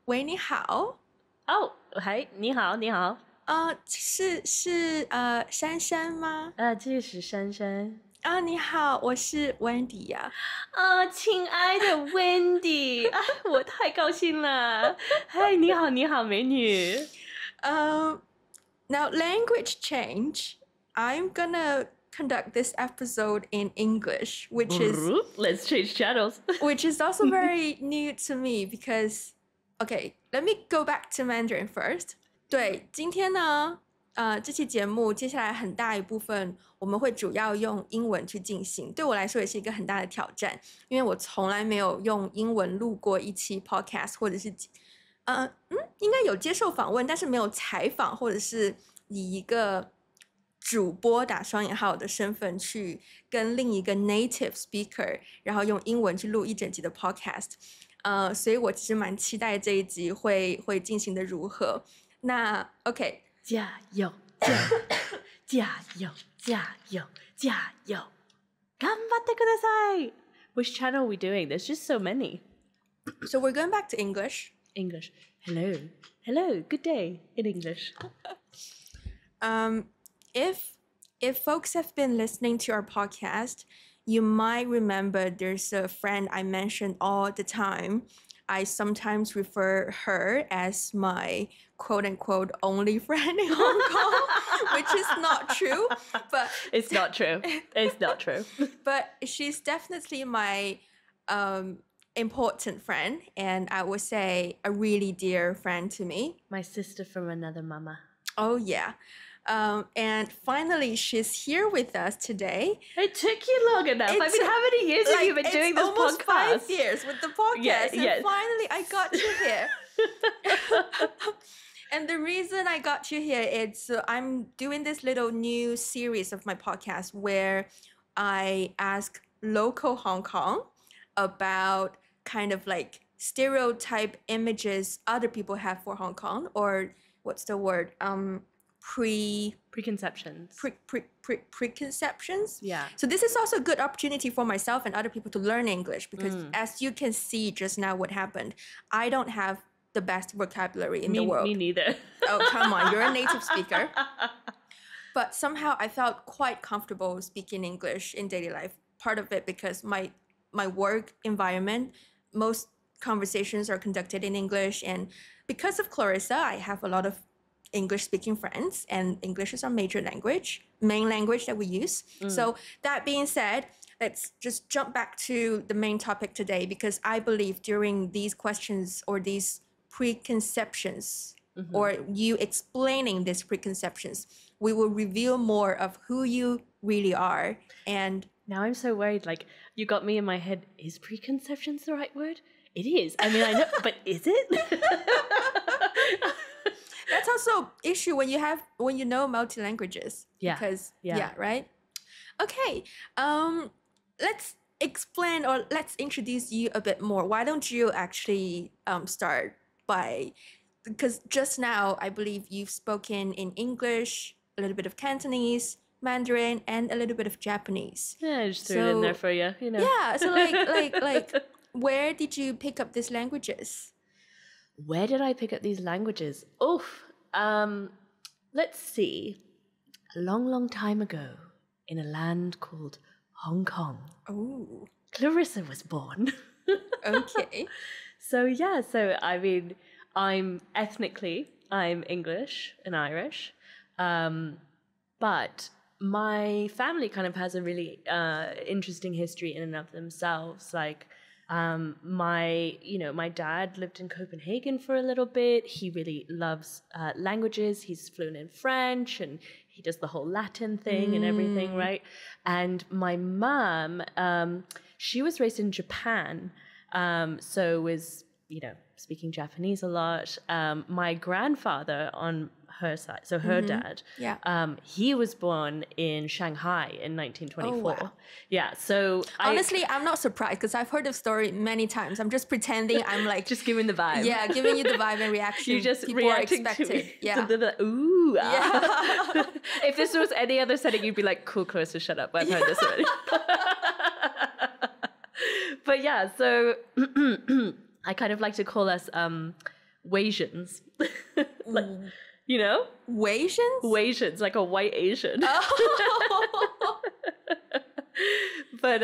喂，你好。哦，嗨，你好，你好。是珊珊吗？这是珊珊。你好，我是 Wendy 呀。亲爱的 Wendy，我太高兴了。嗨，你好，你好，美女。Now language change. I'm gonna conduct this episode in English, which is let's change channels. which is also very new to me because, okay, let me go back to Mandarin first. 对，今天呢，这期节目接下来很大一部分我们会主要用英文去进行，对我来说也是一个很大的挑战，因为我从来没有用英文录过一期 podcast， 或者是应该有接受访问，但是没有采访，或者是以一个主播打双引号的身份去跟另一个 native speaker， 然后用英文去录一整集的 podcast。所以我其实蛮期待这一集会进行的如何。那 OK， 加油，加油，加油，加油！頑張ってください。Which channel are we doing? There's just so many. So we're going back to English. English. Hello. Hello. Good day in English. If folks have been listening to our podcast, you might remember there's a friend I mention all the time. I sometimes refer her as my quote-unquote only friend in Hong Kong, which is not true. But it's not true. It's not true. But she's definitely my important friend, and I would say a really dear friend to me. My sister from another mama. Oh, yeah. And finally, she's here with us today. It took you long enough. I mean, how many years have you been doing this podcast? Almost 5 years with the podcast. Yeah. Finally, I got you here. And the reason I got you here is I'm doing this little new series of my podcast where I ask local Hong Kong about kind of like stereotype images other people have for Hong Kong, or what's the word? Preconceptions. Preconceptions? Yeah. So this is also a good opportunity for myself and other people to learn English because as you can see just now what happened, I don't have the best vocabulary in the world. Me neither. Oh, come on. You're a native speaker. But somehow I felt quite comfortable speaking English in daily life. Part of it because my work environment, most conversations are conducted in English. And because of Clarissa, I have a lot of English-speaking friends, and English is our main language that we use. So that being said, let's just jump back to the main topic today, because I believe during these questions or these preconceptions, or you explaining these preconceptions, we will reveal more of who you really are. And now I'm so worried, like, you got me in my head. Is preconceptions the right word? It is. I mean, I know, but is it? That's also issue when you know multi-languages. Yeah. Because, right? Okay. Let's explain, or let's introduce you a bit more. Why don't you actually start by, because just now I believe you've spoken in English, a little bit of Cantonese, Mandarin, and a little bit of Japanese. Yeah, I just threw it in there for you, you know. Yeah, so like where did you pick up these languages? Where did I pick up these languages? Let's see. A long, long time ago, in a land called Hong Kong, Clarissa was born. Okay. So I mean, I'm English and Irish, but my family kind of has a really interesting history in and of themselves. Like, my dad lived in Copenhagen for a little bit. He really loves languages. He's fluent in French, and he does the whole Latin thing and everything, right? And my mom, she was raised in Japan, so was, speaking Japanese a lot. My grandfather on her side, so her dad, he was born in Shanghai in 1924. Oh, wow. Yeah, so honestly, I'm not surprised because I've heard the story many times. I'm just pretending I'm like just giving the vibe. Yeah, giving you the vibe and reaction. You just people reacting are expected. to me. Yeah. Ooh. Yeah. If this was any other setting, you'd be like, "Cool, Clarissa, shut up. I've heard this already." But yeah, so I kind of like to call us Wasians. Like, you know? Wasians? Wasians, like a white Asian. Oh. But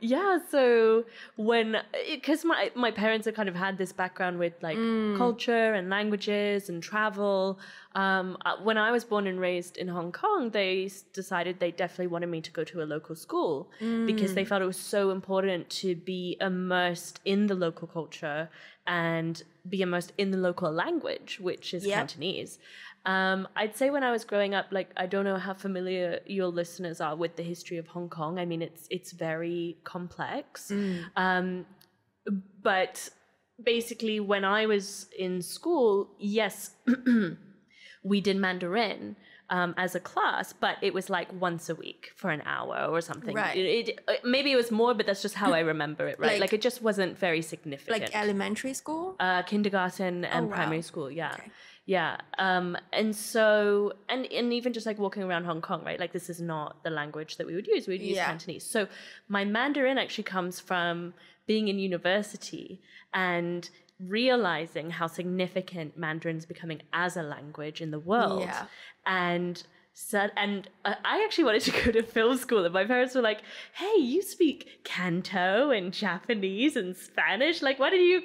yeah, so because my parents have kind of had this background with like culture and languages and travel. When I was born and raised in Hong Kong, they decided they definitely wanted me to go to a local school because they felt it was so important to be immersed in the local culture and be immersed in the local language, which is Cantonese. I'd say when I was growing up, like, I don't know how familiar your listeners are with the history of Hong Kong. I mean, it's very complex. But basically, when I was in school, yes, we did Mandarin as a class, but it was like once a week for an hour or something. Right. Maybe it was more, but that's just how I remember it, right? Like it just wasn't very significant. Like elementary school? Kindergarten and primary school, yeah. Okay. Yeah. And so, and even just like walking around Hong Kong, right? Like this is not the language that we would use. We would use Cantonese. So my Mandarin actually comes from being in university and realizing how significant Mandarin's becoming as a language in the world. Yeah. And I actually wanted to go to film school, and my parents were like, hey, you speak Canto and Japanese and Spanish. Like, why don't you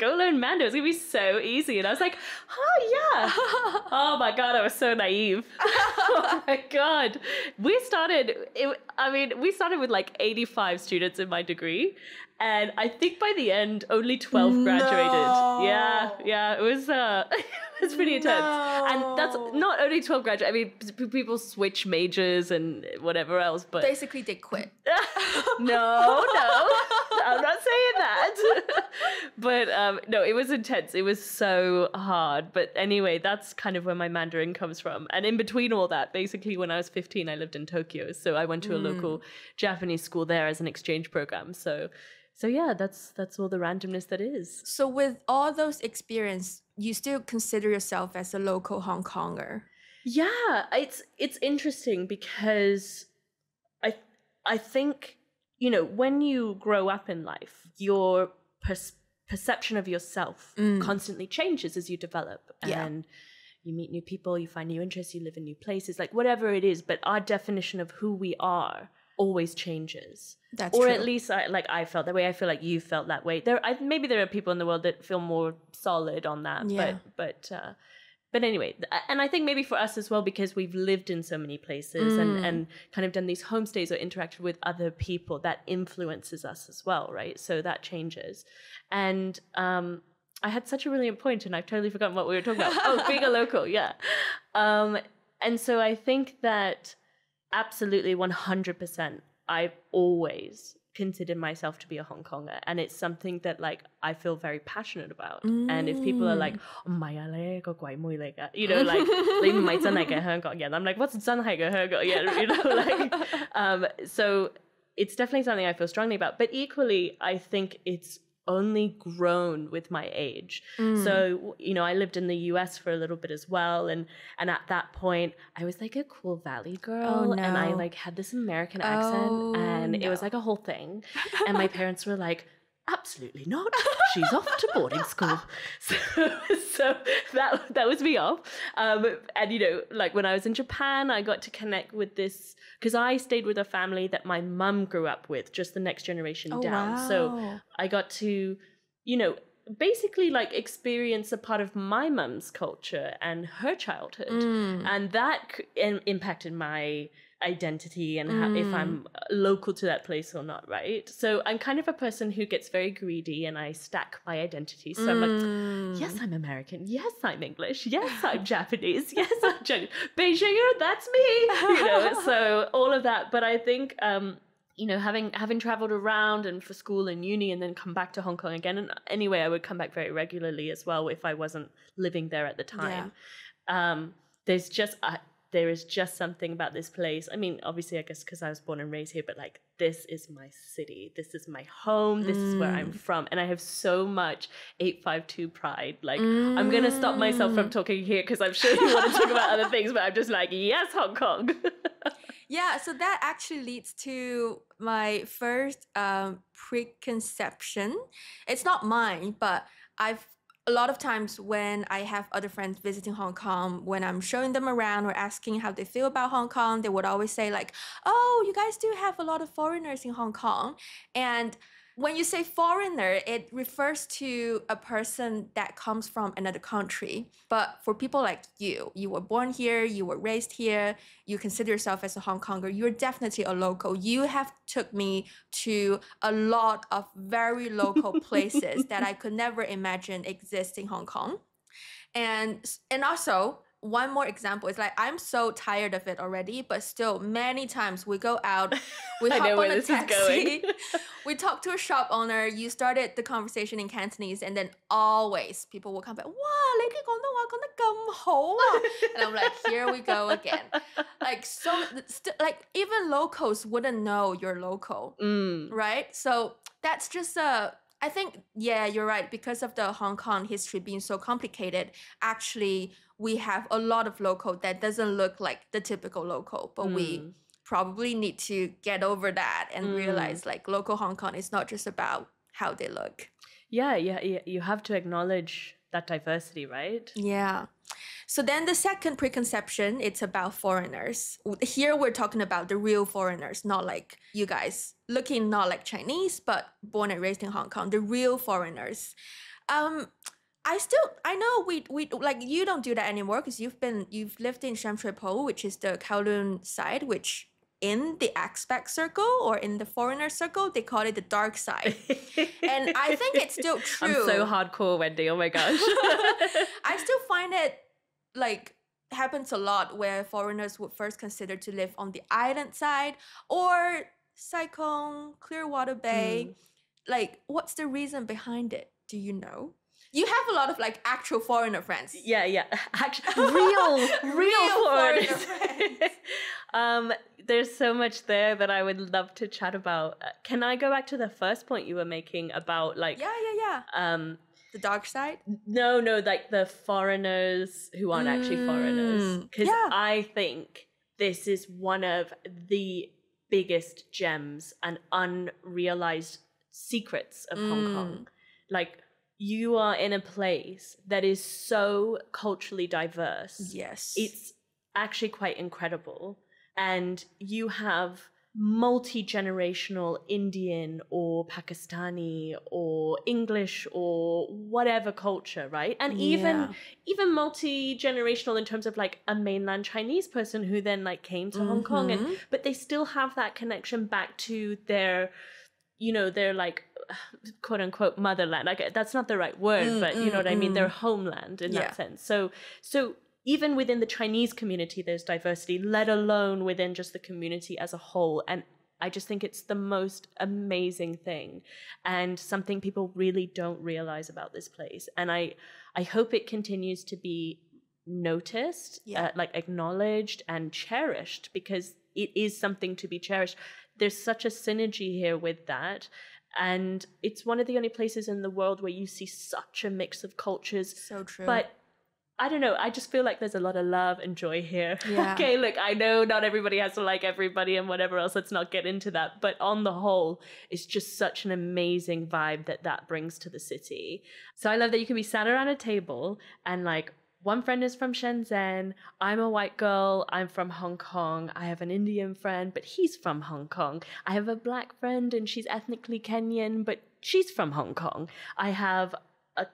go learn Mandarin? It's going to be so easy. And I was like, oh, yeah. Oh, my God, I was so naive. Oh, my God. We started with like 85 students in my degree. And I think by the end, only 12 graduated. No. Yeah. It was it's pretty intense. And that's not only 12 graduates. I mean, people switch majors and whatever else, but basically they quit. No, I'm not saying that. But no, it was intense. It was so hard. But anyway, that's kind of where my Mandarin comes from. And in between all that, basically when I was 15, I lived in Tokyo. So I went to a local Japanese school there as an exchange program. So yeah, that's all the randomness that is. So with all those experience, you still consider yourself as a local Hong Konger? Yeah, it's interesting because I think, when you grow up in life, your perception of yourself constantly changes as you develop. And you meet new people, you find new interests, you live in new places, like whatever it is. But our definition of who we are always changes. That's true. Or at least I felt that way. I feel like you felt that way. Maybe there are people in the world that feel more solid on that. Yeah. But anyway, and I think maybe for us as well, because we've lived in so many places and kind of done these homestays or interacted with other people, that influences us as well, right? So that changes. And I had such a brilliant point and I've totally forgotten what we were talking about. Oh, being a local, yeah. And so I think that absolutely 100%, I've always considered myself to be a Hong Konger, and it's something that like I feel very passionate about. And if people are like, oh my god, like I'm like, what's 真係嘅香港人? So it's definitely something I feel strongly about. But equally, I think it's only grown with my age. So, I lived in the US for a little bit as well. And at that point, I was like a cool Valley girl. And I like had this American accent and it was like a whole thing. And my parents were like, absolutely not. She's off to boarding school. So that was me off. And, like when I was in Japan, I got to connect with this, because I stayed with a family that my mum grew up with, just the next generation down. Wow. So I got to, basically like experience a part of my mum's culture and her childhood. And that impacted my identity and how, if I'm local to that place or not, right? So I'm kind of a person who gets very greedy and I stack my identity. So I'm like, yes, I'm American. Yes, I'm English. Yes, I'm Japanese. Yes, I'm Chinese. Beijinger, that's me. So all of that. But I think, having traveled around and for school and uni and then come back to Hong Kong again. And anyway, I would come back very regularly as well if I wasn't living there at the time. There is just something about this place. I mean, obviously, I guess because I was born and raised here, but like, this is my city. This is my home. This is where I'm from. And I have so much 852 pride. Like, I'm going to stop myself from talking here because I'm sure you want to talk about other things, but I'm just like, yes, Hong Kong. Yeah, so that actually leads to my first preconception. It's not mine, but a lot of times when I have other friends visiting Hong Kong, when I'm showing them around or asking how they feel about Hong Kong, they would always say like, oh, you guys do have a lot of foreigners in Hong Kong. And when you say foreigner, it refers to a person that comes from another country. But for people like you were born here, you were raised here, you consider yourself as a Hong Konger, you're definitely a local. You have took me to a lot of very local places that I could never imagine exist in Hong Kong. And also, one more example is like, I'm so tired of it already, but still many times we go out, we hop on a taxi, we talk to a shop owner, you started the conversation in Cantonese, and then always people will come back, wow, 你啲廣東話講得咁好啊. And I'm like, here we go again. Like, like even locals wouldn't know you're local, right? So that's just I think, yeah, you're right. Because of the Hong Kong history being so complicated, actually, we have a lot of local that doesn't look like the typical local. But we probably need to get over that and realize, like, local Hong Kong is not just about how they look. Yeah. You have to acknowledge that diversity, right? Yeah. So then the second preconception, it's about foreigners. Here we're talking about the real foreigners, not like you guys, looking not like Chinese, but born and raised in Hong Kong, the real foreigners. I know we like, you don't do that anymore because you've lived in Sham Shui Po, which is the Kowloon side, which in the expat circle or in the foreigner circle, they call it the dark side. And I think it's still true. I'm so hardcore, Wendy. Oh my gosh. I still find it like happens a lot where foreigners would first consider to live on the island side or Sai Kung, Clearwater Bay. Like, what's the reason behind it? Do you know? You have a lot of like actual foreigner friends. Yeah. Real foreigner friends. There's so much there that I would love to chat about. Can I go back to the first point you were making about like... Yeah. The dark side? No, like the foreigners who aren't actually foreigners. Because I think this is one of the biggest gems and unrealized secrets of Hong Kong. Like, you are in a place that is so culturally diverse. Yes. It's actually quite incredible. And you have multi-generational Indian or Pakistani or English or whatever culture, right? And even multi-generational in terms of like a mainland Chinese person who then like came to Hong Kong, but they still have that connection back to their, you know, their like quote unquote motherland. Like, that's not the right word, but you know what I mean? Their homeland in that sense. So even within the Chinese community, there's diversity, let alone within just the community as a whole. And I just think it's the most amazing thing and something people really don't realize about this place. And I hope it continues to be noticed, like acknowledged and cherished, because it is something to be cherished. There's such a synergy here with that. And it's one of the only places in the world where you see such a mix of cultures. So true. But I don't know, I just feel like there's a lot of love and joy here. Yeah. Okay, look, I know not everybody has to like everybody and whatever else, let's not get into that. But on the whole, it's just such an amazing vibe that brings to the city. So I love that you can be sat around a table and like, one friend is from Shenzhen, I'm a white girl, I'm from Hong Kong, I have an Indian friend, but he's from Hong Kong. I have a black friend and she's ethnically Kenyan, but she's from Hong Kong. I have a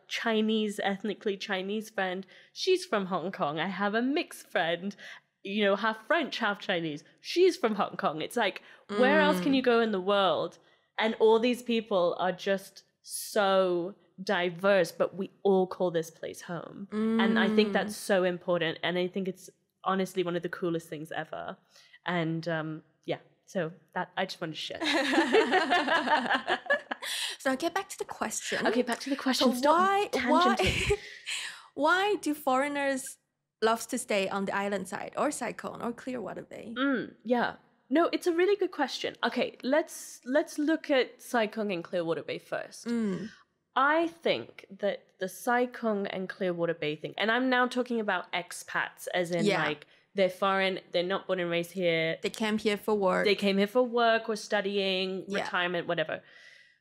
ethnically Chinese friend, she's from Hong Kong. I have a mixed friend, you know, half French, half Chinese, she's from Hong Kong. It's like, where else can you go in the world? And all these people are just so diverse, but we all call this place home. And I think that's so important. And I think it's honestly one of the coolest things ever. And so that I just wanted to share. So get back to the question. Okay, back to the question. So why do foreigners love to stay on the island side or Sai Kung or Clearwater Bay? No, it's a really good question. Okay, let's look at Sai Kung and Clearwater Bay first. I think that the Sai Kung and Clearwater Bay thing, and I'm now talking about expats as in like they're foreign, they're not born and raised here. They came here for work. They came here for work or studying, Yeah. retirement, whatever.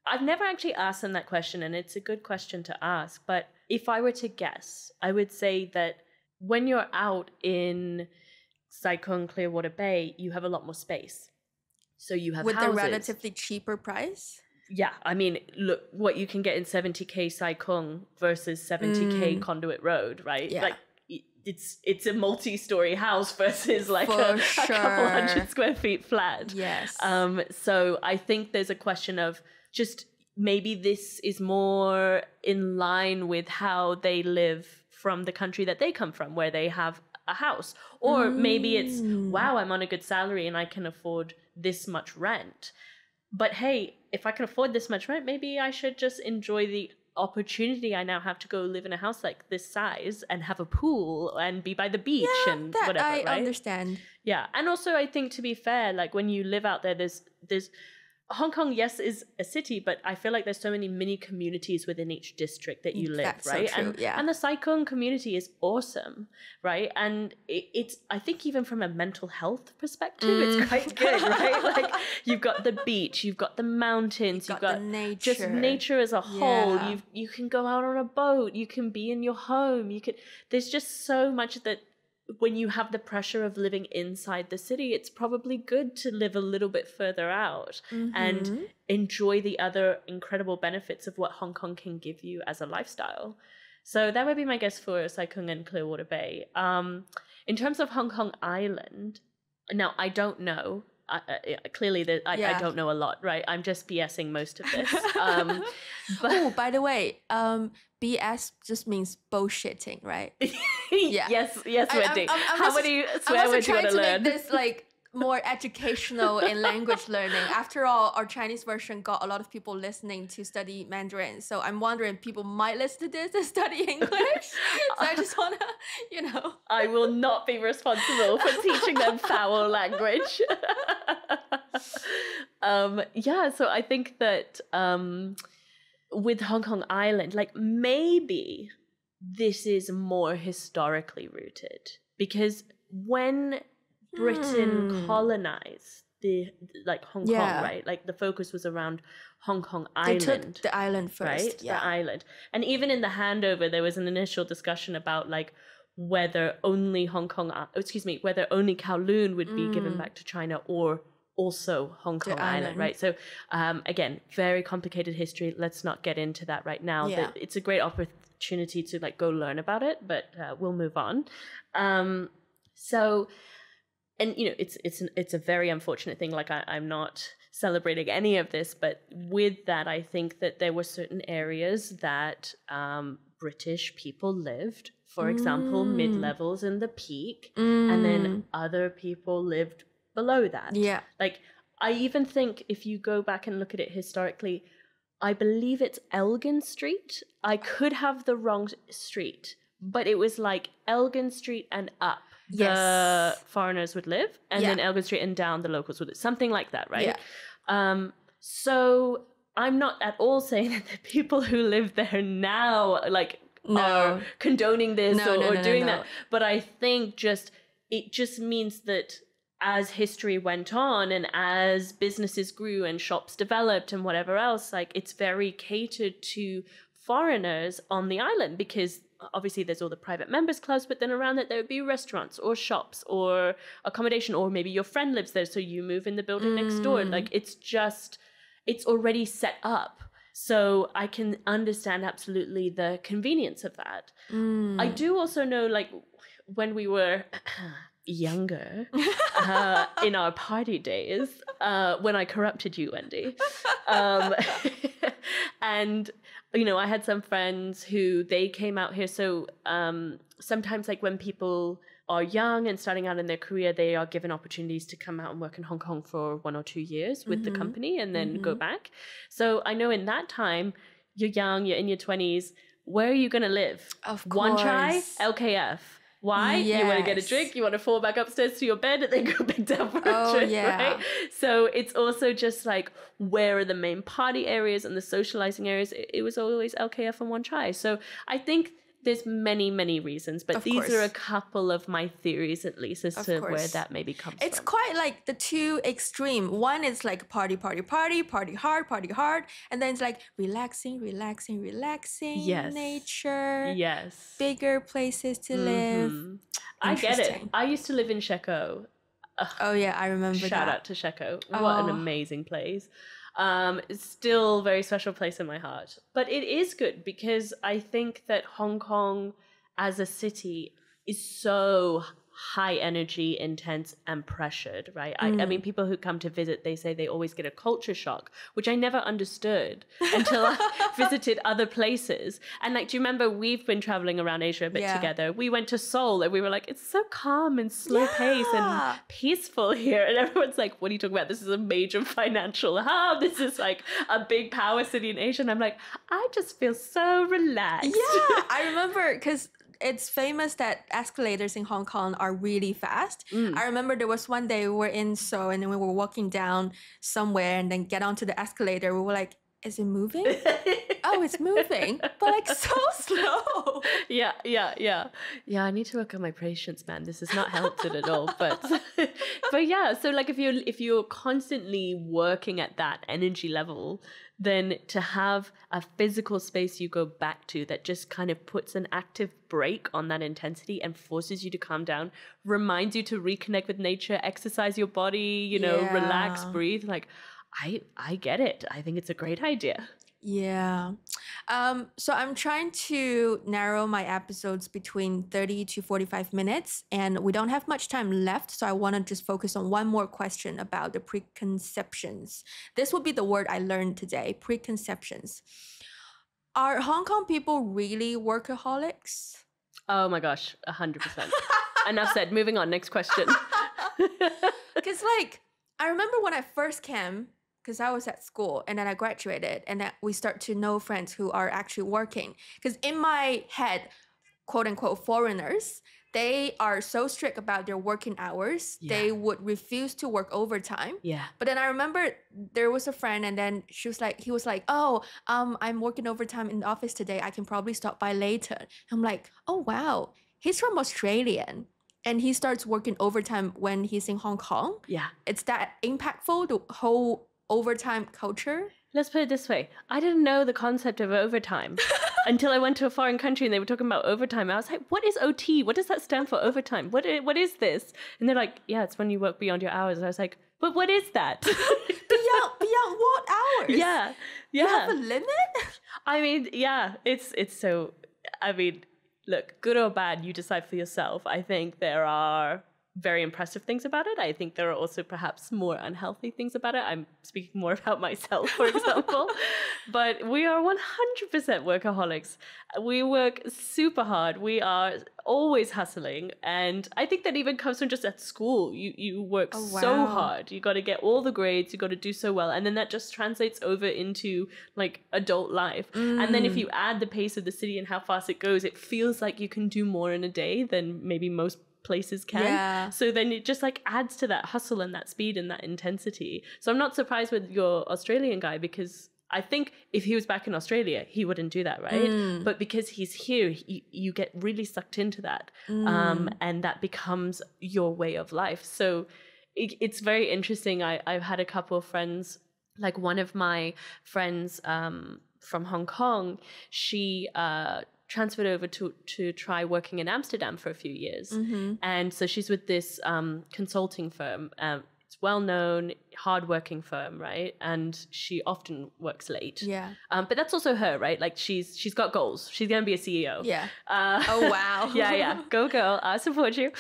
I've never actually asked them that question, and it's a good question to ask. But if I were to guess, I would say that when you're out in Sai Kung, Clearwater Bay, you have a lot more space. So you have with houses. a relatively cheaper price. Yeah, I mean, look, what you can get in 70K Sai Kung versus 70K Conduit Road, right? Yeah. Like, it's a multi-story house versus like For a sure. couple hundred square feet flat. Yes. So I think there's a question of just maybe this is more in line with how they live from the country that they come from, where they have a house. Or maybe it's, wow, I'm on a good salary and I can afford this much rent. But hey, if I can afford this much rent, maybe I should just enjoy the opportunity I now have to go live in a house like this size and have a pool and be by the beach and that whatever, I right? understand. Yeah. And also I think, to be fair, like when you live out there, there's Hong Kong, yes, is a city, but I feel like there's so many mini communities within each district that you live, That's right? so true, yeah. And the Sai Kung community is awesome, right? And it's, I think even from a mental health perspective, it's quite good, right? Like you've got the beach, you've got the mountains, you've got the nature. just nature as a whole. Yeah. You can go out on a boat, you can be in your home, there's just so much that when you have the pressure of living inside the city, it's probably good to live a little bit further out and enjoy the other incredible benefits of what Hong Kong can give you as a lifestyle. So that would be my guess for Sai Kung and Clearwater Bay. In terms of Hong Kong Island, now I don't know. Clearly, I don't know a lot, right? I'm just BSing most of this. But by the way, BS just means bullshitting, right? Yeah. Yes, Wendy. How many swear words do you want to learn? I'm also trying to make this like more educational in language learning. After all, our Chinese version got a lot of people listening to study Mandarin. So I'm wondering, people might listen to this and study English. So I just want to, I will not be responsible for teaching them foul language. So I think that with Hong Kong Island, like maybe this is more historically rooted, because when Britain colonized Hong Kong, right? Like the focus was around Hong Kong Island. They took the island first, right? The island. And even in the handover, there was an initial discussion about like whether only whether only Kowloon would be given back to China or also Hong Kong Island, right? So again, very complicated history. Let's not get into that right now. Yeah. It's a great opportunity to like go learn about it, but we'll move on. And it's a very unfortunate thing. Like I'm not celebrating any of this, but with that, I think that there were certain areas that British people lived. For example, mid-levels in the Peak, and then other people lived below that. Yeah. Like I even think if you go back and look at it historically, I believe it's Elgin Street. I could have the wrong street, but it was like Elgin Street and up. The foreigners would live, and then Elgin Street and down the locals would live. Something like that, right? Yeah. So I'm not at all saying that the people who live there now are condoning this or doing that. But I think it just means that as history went on and as businesses grew and shops developed and whatever else, like it's very catered to foreigners on the island, because obviously there's all the private members clubs, but then around that there would be restaurants or shops or accommodation, or maybe your friend lives there, so you move in the building next door. Like it's already set up. So I can understand absolutely the convenience of that. I do also know, like when we were younger, in our party days, when I corrupted you, Wendy, and I had some friends who they came out here. So sometimes like when people are young and starting out in their career, they are given opportunities to come out and work in Hong Kong for 1 or 2 years with the company and then go back. So I know in that time, you're young, you're in your 20s, where are you going to live? Of course. One try, LKF. Why? Yes. You want to get a drink, you want to fall back upstairs to your bed and then go back down for a drink, right? So it's also just like, where are the main party areas and the socializing areas? It was always LKF and one try. So I think there's many reasons, but these are a couple of my theories, at least, as to where that maybe comes from. It's quite like the two extreme. One is like party hard, and then it's like relaxing, yes. nature, yes, bigger places to live. I get it. I used to live in Sheko. Oh yeah, I remember that. Shout out to Sheko. What an amazing place. It's still a very special place in my heart. But it is good because I think that Hong Kong as a city is so high energy, intense, and pressured, right? I mean, people who come to visit, they say they always get a culture shock, which I never understood until I visited other places. And like, do you remember we've been traveling around Asia a bit together? We went to Seoul and we were like, it's so calm and slow pace and peaceful here. And everyone's like, what are you talking about? This is a major financial hub. This is like a big power city in Asia. And I'm like, I just feel so relaxed. Yeah, I remember because it's famous that escalators in Hong Kong are really fast. I remember there was one day we were in Seoul and then we were walking down somewhere and then get onto the escalator. We were like, is it moving? Oh, it's moving, but like so slow. Yeah, I need to work on my patience, man. This has not helped it at all. But yeah, so like if you're constantly working at that energy level, then to have a physical space you go back to that just kind of puts an active brake on that intensity and forces you to calm down, reminds you to reconnect with nature, exercise your body, you know, relax, breathe. Like, I get it. I think it's a great idea. Yeah. So I'm trying to narrow my episodes between 30 to 45 minutes, and we don't have much time left, so I want to just focus on one more question about the preconceptions. This will be the word I learned today, preconceptions. Are Hong Kong people really workaholics? Oh my gosh, 100%. Enough said. Moving on. Next question. Because like, I remember when I first came, because I was at school and then I graduated and then we start to know friends who are actually working. Because in my head, quote unquote, foreigners, they are so strict about their working hours. Yeah. They would refuse to work overtime. Yeah. But then I remember there was a friend and then he was like, oh, I'm working overtime in the office today. I can probably stop by later. I'm like, oh, wow. He's from Australia. And he starts working overtime when he's in Hong Kong. Yeah. It's that impactful, the whole overtime culture. Let's put it this way. I didn't know the concept of overtime until I went to a foreign country and they were talking about overtime. I was like, what is OT? What does that stand for, overtime? What is this? And they're like, yeah, it's when you work beyond your hours. And I was like, but what is that? Beyond what hours? Yeah. You have a limit? I mean, yeah, it's so, I mean, look, good or bad, you decide for yourself. I think there are very impressive things about it. I think there are also perhaps more unhealthy things about it. I'm speaking more about myself, for example. But we are 100% workaholics. We work super hard. We are always hustling. And I think that even comes from just at school. You work so hard. You got to get all the grades. You got to do so well. And then that just translates over into like adult life. And then if you add the pace of the city and how fast it goes, it feels like you can do more in a day than maybe most places can. Yeah. So then it just like adds to that hustle and that speed and that intensity. So I'm not surprised with your Australian guy, because I think if he was back in Australia, he wouldn't do that, right? But because he's here, you get really sucked into that. And that becomes your way of life. So it's very interesting. I've had a couple of friends, like one of my friends from Hong Kong, she transferred over to try working in Amsterdam for a few years. And so she's with this consulting firm. It's well-known, hard-working firm, right? And she often works late. Yeah. But that's also her, right? Like she's got goals. She's going to be a CEO. Yeah. Oh, wow. Yeah. Go girl. I support you.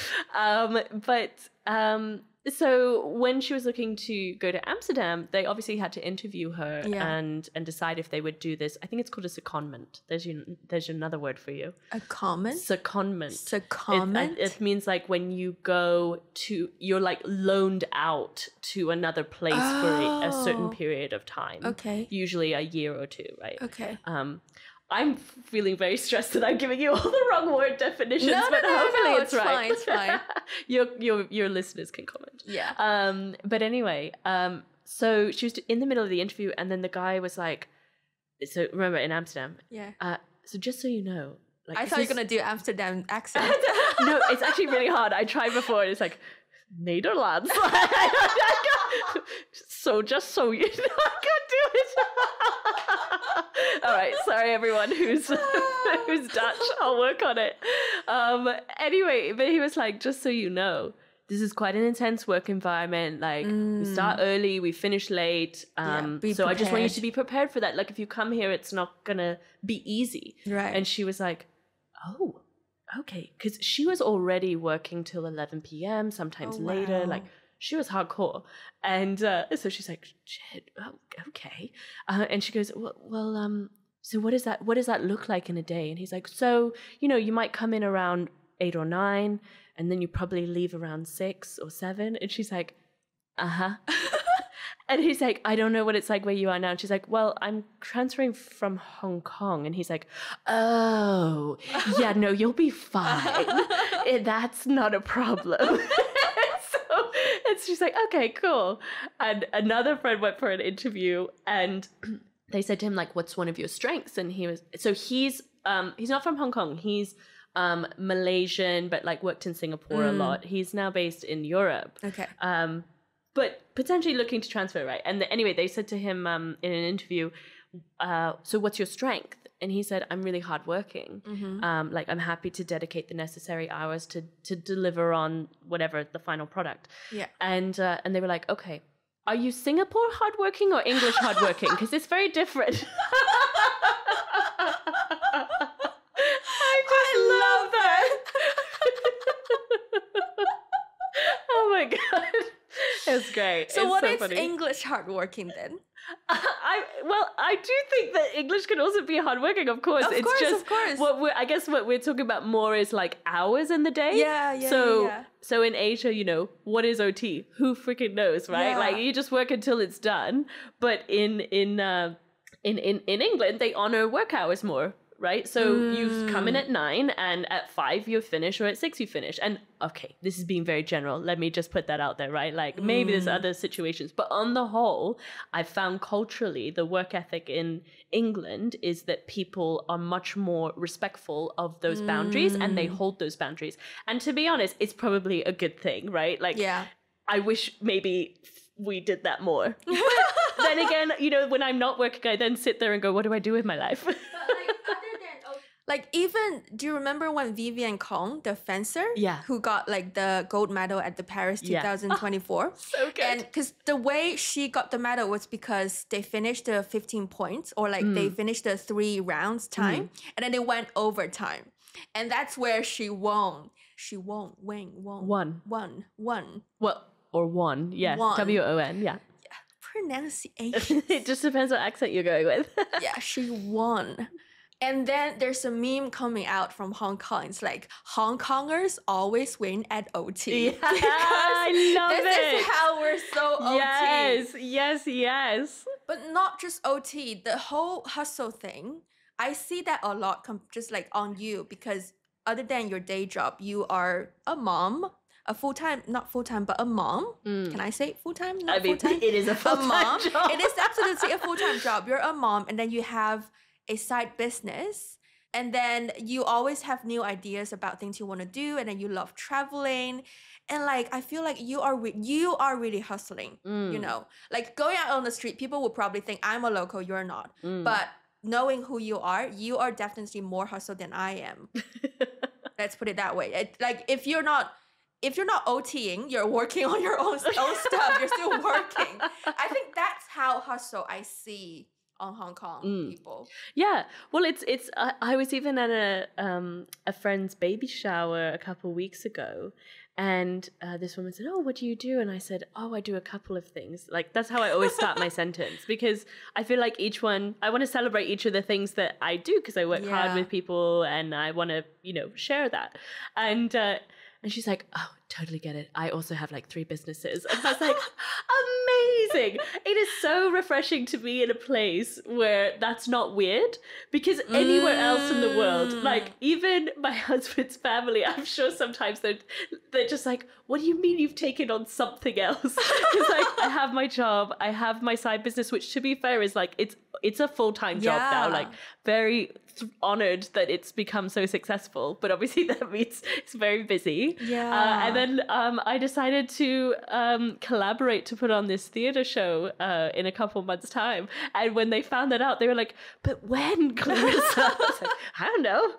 So when she was looking to go to Amsterdam, they obviously had to interview her and decide if they would do this. I think it's called a secondment. There's another word for you. A comment? Secondment. Secondment? It means like when you go to, you're like loaned out to another place for a certain period of time. Okay. Usually a year or two, right? Okay. I'm feeling very stressed that I'm giving you all the wrong word definitions, but hopefully it's right. It's fine. Your listeners can comment. Yeah. But anyway, so she was in the middle of the interview, and then the guy was like, so remember in Amsterdam? Yeah. So just so you know, like, I thought you were going to do Amsterdam accent. No, it's actually really hard. I tried before and it's like, Nederlands. So just so you know, I can't do it. All right, sorry everyone who's Dutch. I'll work on it. Anyway, but he was like, just so you know, this is quite an intense work environment. Like we start early, we finish late. So I just want you to be prepared for that. Like if you come here, it's not gonna be easy. Right. And she was like, oh, okay. Because she was already working till 11 p.m., sometimes later. Like she was hardcore. And so she's like, shit, oh, okay. And she goes, well, so what does that look like in a day? And he's like, so, you know, you might come in around 8 or 9, and then you probably leave around 6 or 7. And she's like, uh-huh. And he's like, I don't know what it's like where you are now. And she's like, well, I'm transferring from Hong Kong. And he's like, oh, yeah, no, you'll be fine. That's not a problem. And she's like, okay, cool. And another friend went for an interview and they said to him, like, what's one of your strengths? And he's not from Hong Kong. He's Malaysian, but like worked in Singapore a lot. He's now based in Europe. Okay. But potentially looking to transfer, right? And anyway, they said to him in an interview, so what's your strength? And he said, I'm really hardworking. Like I'm happy to dedicate the necessary hours to deliver on whatever the final product. Yeah. And they were like, okay, are you Singapore hardworking or English hardworking? Because it's very different. I love that. Oh my God. It was great. So it's what so is funny. English hardworking then? I do think that English can also be hardworking, of course. Of course. What we're talking about more is like hours in the day. Yeah. So in Asia, you know, what is OT? Who freaking knows, right? Yeah. Like you just work until it's done. But in England, they honor work hours more. Right? So you come in at 9 and at 5 you finish, or at 6 you finish. And okay, this is being very general. Let me just put that out there, right? Like maybe there's other situations, but on the whole, I've found culturally the work ethic in England is that people are much more respectful of those boundaries and they hold those boundaries. And to be honest, it's probably a good thing, right? Like, I wish maybe we did that more. But then again, you know, when I'm not working, I then sit there and go, what do I do with my life? Like even, do you remember when Vivian Kong, the fencer, who got like the gold medal at the Paris 2024? So good. And because the way she got the medal was because they finished the 15 points or like they finished the 3 rounds time and then they went overtime. And that's where she won. She won. Won. Well, or won. Yeah. Won. W-O-N. Yeah. Pronunciation. It just depends what accent you're going with. Yeah, she won. And then there's a meme coming out from Hong Kong. It's like, Hong Kongers always win at OT. Yeah, I love it. This is how we're so OT. Yes. But not just OT. The whole hustle thing, I see that a lot just like on you because other than your day job, you are a mom. A full-time, not full-time, but a mom. Can I say full-time? Not full-time? It is a full-time job. It is absolutely a full-time job. You're a mom and then you have a side business. And then you always have new ideas about things you want to do. And then you love traveling. And like, I feel like you are really hustling, you know? Like going out on the street, people will probably think I'm a local, you're not. But knowing who you are definitely more hustle than I am. Let's put it that way. Like if you're not OTing, you're working on your own stuff, you're still working. I think that's how hustle I see on Hong Kong people. Yeah. Well, it's I was even at a friend's baby shower a couple of weeks ago and this woman said, oh, what do you do? And I said, oh, I do a couple of things. Like that's how I always start my sentence because I feel like I want to celebrate each of the things that I do because I work hard with people and I want to, you know, share that. And she's like, oh, totally get it. I also have like 3 businesses. And I was like, amazing. It is so refreshing to be in a place where that's not weird because anywhere else in the world, like even my husband's family, I'm sure sometimes they're just like, what do you mean you've taken on something else? Because like I have my job, I have my side business, which to be fair is like, it's a full-time job now, like very honored that it's become so successful, but obviously that means it's very busy. Yeah. And then I decided to collaborate to put on this theatre show in a couple months' time. And when they found that out, they were like, but when, Clarissa? I was like, I don't know.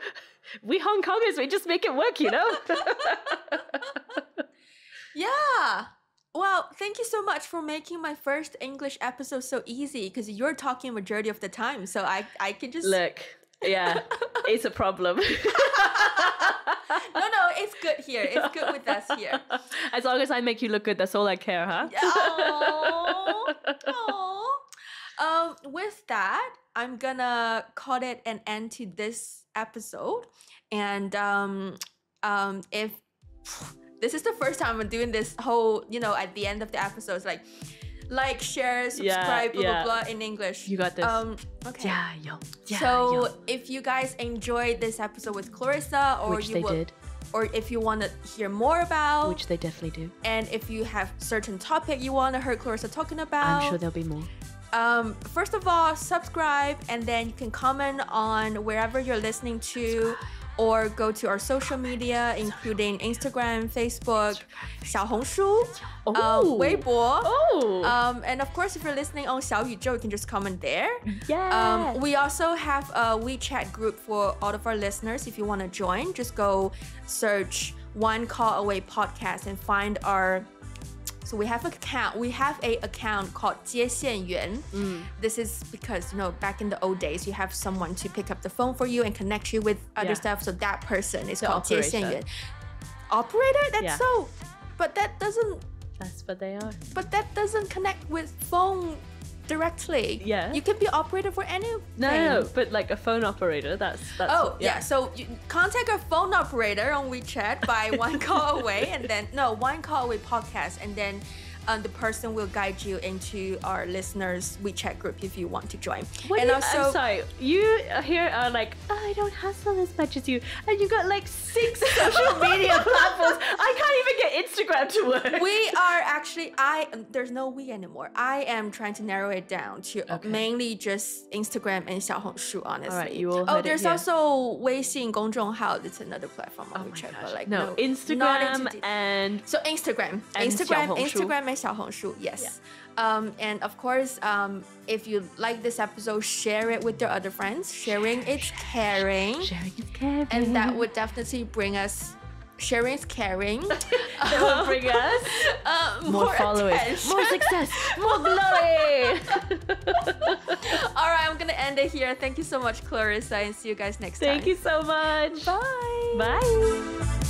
We Hongkongers, we just make it work, you know? Yeah. Well, thank you so much for making my first English episode so easy, because you're talking majority of the time, so I can just... Look, yeah, it's a problem. No, it's good here. It's good with us here. As long as I make you look good, that's all I care, huh? Aww. With that, I'm gonna call it an end to this episode. And if this is the first time I'm doing this whole, at the end of the episodes, like, share, subscribe, blah, blah, blah in English. You got this. Okay. Yeah, so if you guys enjoyed this episode with Clarissa, or which they did, or if you want to hear more about, which they definitely do, and if you have certain topic you want to hear Clarissa talking about, I'm sure there'll be more. First of all, subscribe, and then you can comment on wherever you're listening to, or go to our social media, including Instagram, Facebook, 小红书, 微博. And of course, if you're listening on 小宇宙, you can just comment there. Yeah. We also have a WeChat group for all of our listeners. If you want to join, just go search One Call Away Podcast and find our... So we have an account. We have a account called 接线员. This is because, back in the old days, you have someone to pick up the phone for you and connect you with other stuff. So that person is called 接线员. Operator? That's so... But that doesn't... That's what they are. But that doesn't connect with phone directly. Yeah. You can be operator for anything. No, but like a phone operator, that's So you contact a phone operator on WeChat by One Call Away, and then One Call Away podcast, and then the person will guide you into our listeners' WeChat group if you want to join. I'm sorry, you here are like, I don't hustle as much as you, and you got like 6 social media platforms. I can't even get Instagram to work. We are actually, there's no we anymore. I am trying to narrow it down to mainly just Instagram and 小红书, honestly. All right, you all heard there's it here. also 微信公众号. It's another platform on WeChat, but like no, Instagram and... So Instagram and 小红书, yes. And of course, if you like this episode, share it with your other friends. Sharing is caring. Sharing is caring. And that would definitely bring us... Sharing is caring. That will bring us more followers, attention. more success, more glory. All right, I'm going to end it here. Thank you so much, Clarissa, and see you guys next time. Thank you so much. Bye. Bye.